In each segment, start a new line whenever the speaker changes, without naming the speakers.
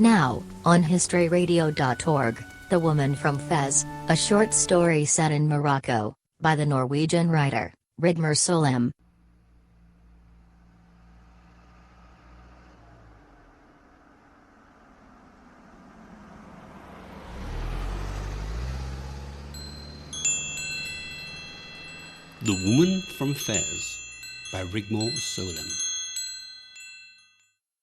Now, on historyradio.org, The Woman from Fez, a short story set in Morocco, by the Norwegian writer, Rigmor Solem.
The Woman from Fez by Rigmor Solem.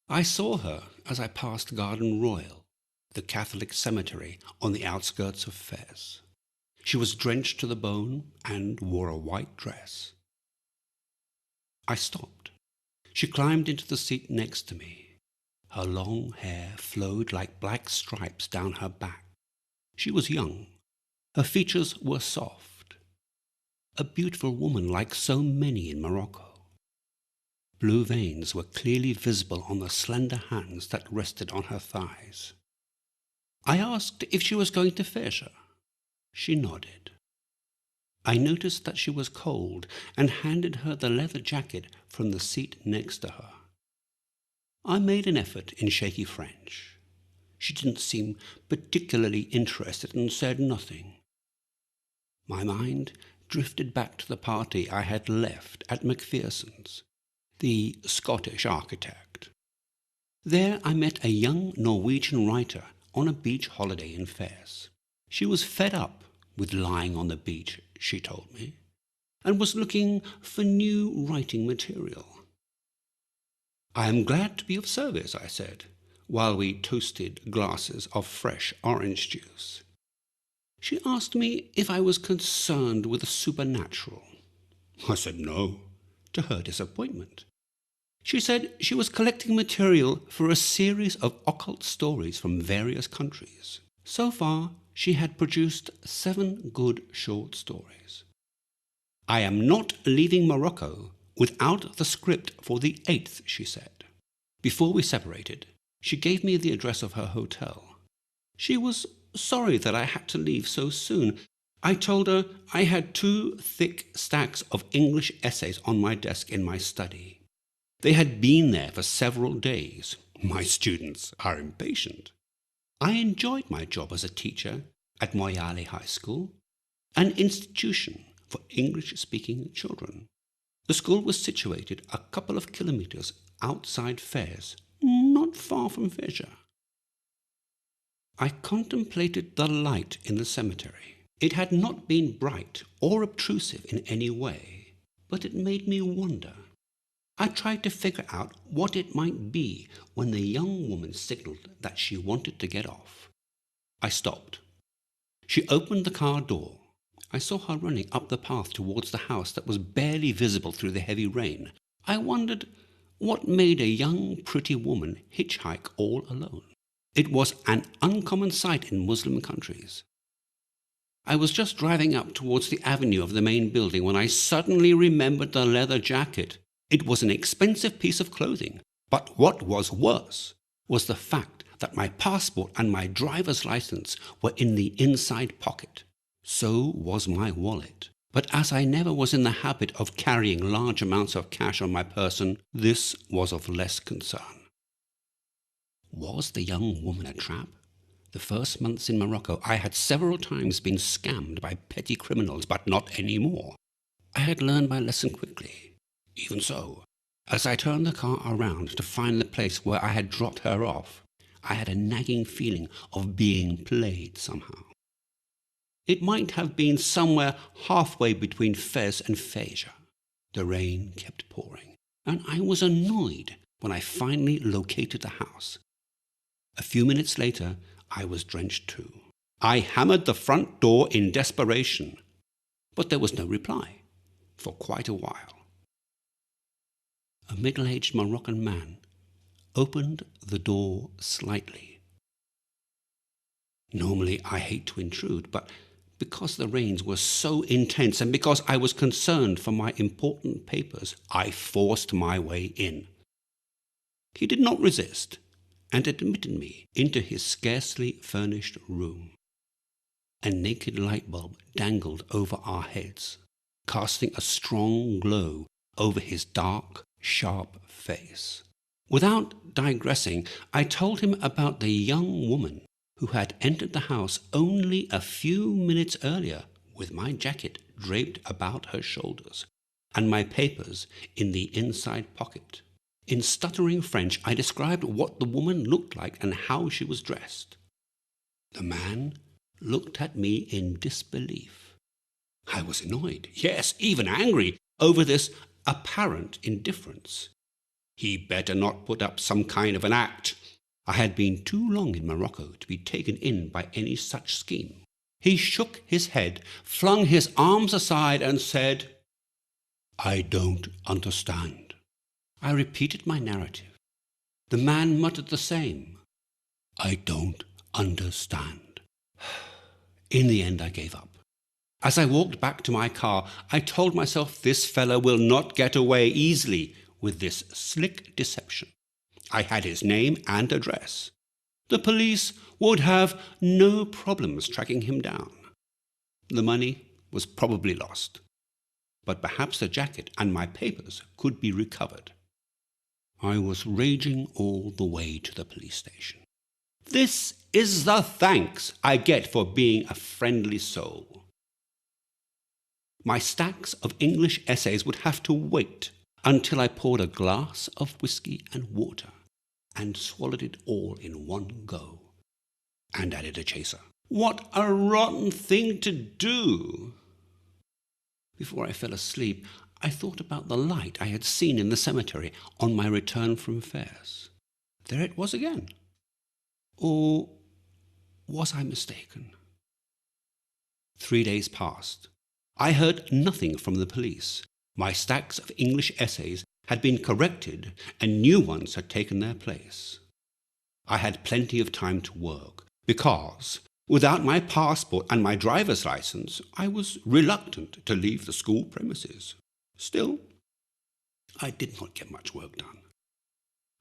I saw her as I passed Garden Royal, the Catholic cemetery on the outskirts of Fez. She was drenched to the bone and wore a white dress. I stopped. She climbed into the seat next to me. Her long hair flowed like black stripes down her back. She was young. Her features were soft. A beautiful woman like so many in Morocco. Blue veins were clearly visible on the slender hands that rested on her thighs. I asked if she was going to Fez. She nodded. I noticed that she was cold and handed her the leather jacket from the seat next to her. I made an effort in shaky French. She didn't seem particularly interested and said nothing. My mind drifted back to the party I had left at Macpherson's, the Scottish architect. There I met a young Norwegian writer on a beach holiday in Fez. She was fed up with lying on the beach, she told me, and was looking for new writing material. I am glad to be of service, I said, while we toasted glasses of fresh orange juice. She asked me if I was concerned with the supernatural. I said no, to her disappointment. She said she was collecting material for a series of occult stories from various countries. So far, she had produced 7 good short stories. I am not leaving Morocco without the script for the 8th, she said. Before we separated, she gave me the address of her hotel. She was sorry that I had to leave so soon. I told her I had 2 thick stacks of English essays on my desk in my study. They had been there for several days. My students are impatient. I enjoyed my job as a teacher at Moyale High School, an institution for English-speaking children. The school was situated a couple of kilometers outside Fez, not far from Fez. I contemplated the light in the cemetery. It had not been bright or obtrusive in any way, but it made me wonder. I tried to figure out what it might be when the young woman signaled that she wanted to get off. I stopped. She opened the car door. I saw her running up the path towards the house that was barely visible through the heavy rain. I wondered what made a young, pretty woman hitchhike all alone. It was an uncommon sight in Muslim countries. I was just driving up towards the avenue of the main building when I suddenly remembered the leather jacket. It was an expensive piece of clothing, but what was worse was the fact that my passport and my driver's license were in the inside pocket. So was my wallet. But as I never was in the habit of carrying large amounts of cash on my person, this was of less concern. Was the young woman a trap? The first months in Morocco, I had several times been scammed by petty criminals, but not any more. I had learned my lesson quickly. Even so, as I turned the car around to find the place where I had dropped her off, I had a nagging feeling of being played somehow. It might have been somewhere halfway between Fez and Fez. The rain kept pouring, and I was annoyed when I finally located the house. A few minutes later, I was drenched too. I hammered the front door in desperation, but there was no reply for quite a while. A middle-aged Moroccan man opened the door slightly. Normally, I hate to intrude, but because the rains were so intense and because I was concerned for my important papers, I forced my way in. He did not resist and admitted me into his scarcely furnished room. A naked light bulb dangled over our heads, casting a strong glow over his dark, sharp face. Without digressing, I told him about the young woman who had entered the house only a few minutes earlier with my jacket draped about her shoulders and my papers in the inside pocket. In stuttering French, I described what the woman looked like and how she was dressed. The man looked at me in disbelief. I was annoyed, yes, even angry, over this apparent indifference. He better not put up some kind of an act. I had been too long in Morocco to be taken in by any such scheme. He shook his head, flung his arms aside, and said, "I don't understand." I repeated my narrative. The man muttered the same. "I don't understand." In the end, I gave up. As I walked back to my car, I told myself this fellow will not get away easily with this slick deception. I had his name and address. The police would have no problems tracking him down. The money was probably lost, but perhaps the jacket and my papers could be recovered. I was raging all the way to the police station. This is the thanks I get for being a friendly soul. My stacks of English essays would have to wait until I poured a glass of whiskey and water and swallowed it all in one go, and added a chaser. What a rotten thing to do! Before I fell asleep, I thought about the light I had seen in the cemetery on my return from Fez. There it was again. Or was I mistaken? 3 days passed. I heard nothing from the police. My stacks of English essays had been corrected and new ones had taken their place. I had plenty of time to work because, without my passport and my driver's license, I was reluctant to leave the school premises. Still, I did not get much work done.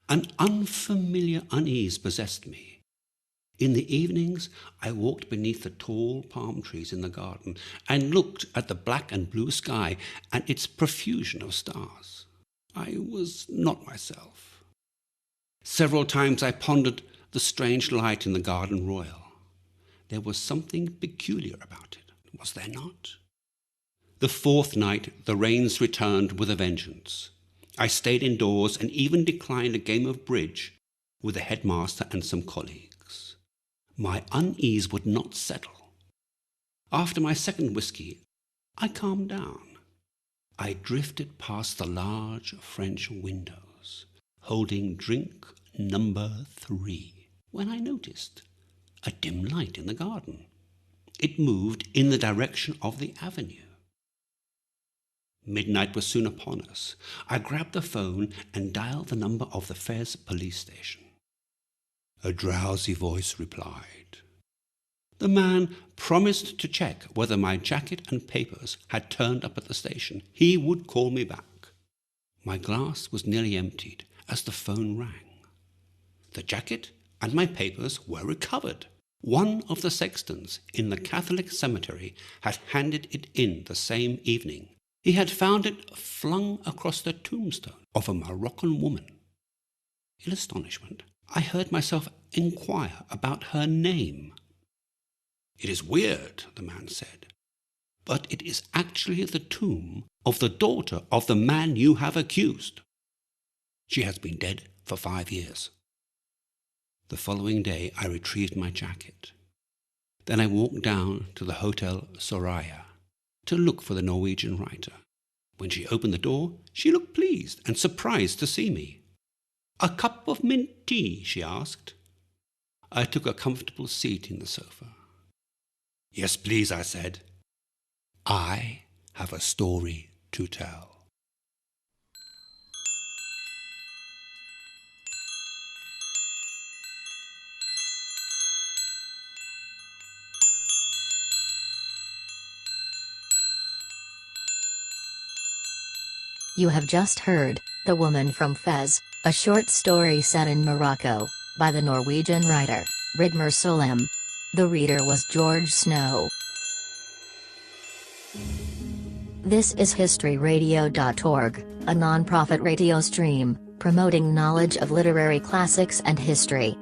An unfamiliar unease possessed me. In the evenings, I walked beneath the tall palm trees in the garden and looked at the black and blue sky and its profusion of stars. I was not myself. Several times I pondered the strange light in the garden royal. There was something peculiar about it, was there not? The fourth night, the rains returned with a vengeance. I stayed indoors and even declined a game of bridge with the headmaster and some colleagues. My unease would not settle. After my second whiskey, I calmed down. I drifted past the large French windows, holding drink number 3, when I noticed a dim light in the garden. It moved in the direction of the avenue. Midnight was soon upon us. I grabbed the phone and dialed the number of the Fez police station. A drowsy voice replied. The man promised to check whether my jacket and papers had turned up at the station. He would call me back. My glass was nearly emptied as the phone rang. The jacket and my papers were recovered. One of the sextons in the Catholic cemetery had handed it in the same evening. He had found it flung across the tombstone of a Moroccan woman. In astonishment, I heard myself inquire about her name. It is weird, the man said, but it is actually the tomb of the daughter of the man you have accused. She has been dead for 5 years. The following day, I retrieved my jacket. Then I walked down to the Hotel Soraya to look for the Norwegian writer. When she opened the door, she looked pleased and surprised to see me. "A cup of mint tea?" she asked. I took a comfortable seat in the sofa. "Yes, please," I said. "I have a story to tell."
You have just heard The Woman from Fez, a short story set in Morocco, by the Norwegian writer, Rigmor Solem. The reader was George Snow. This is historyradio.org, a non-profit radio stream. promoting knowledge of literary classics and history.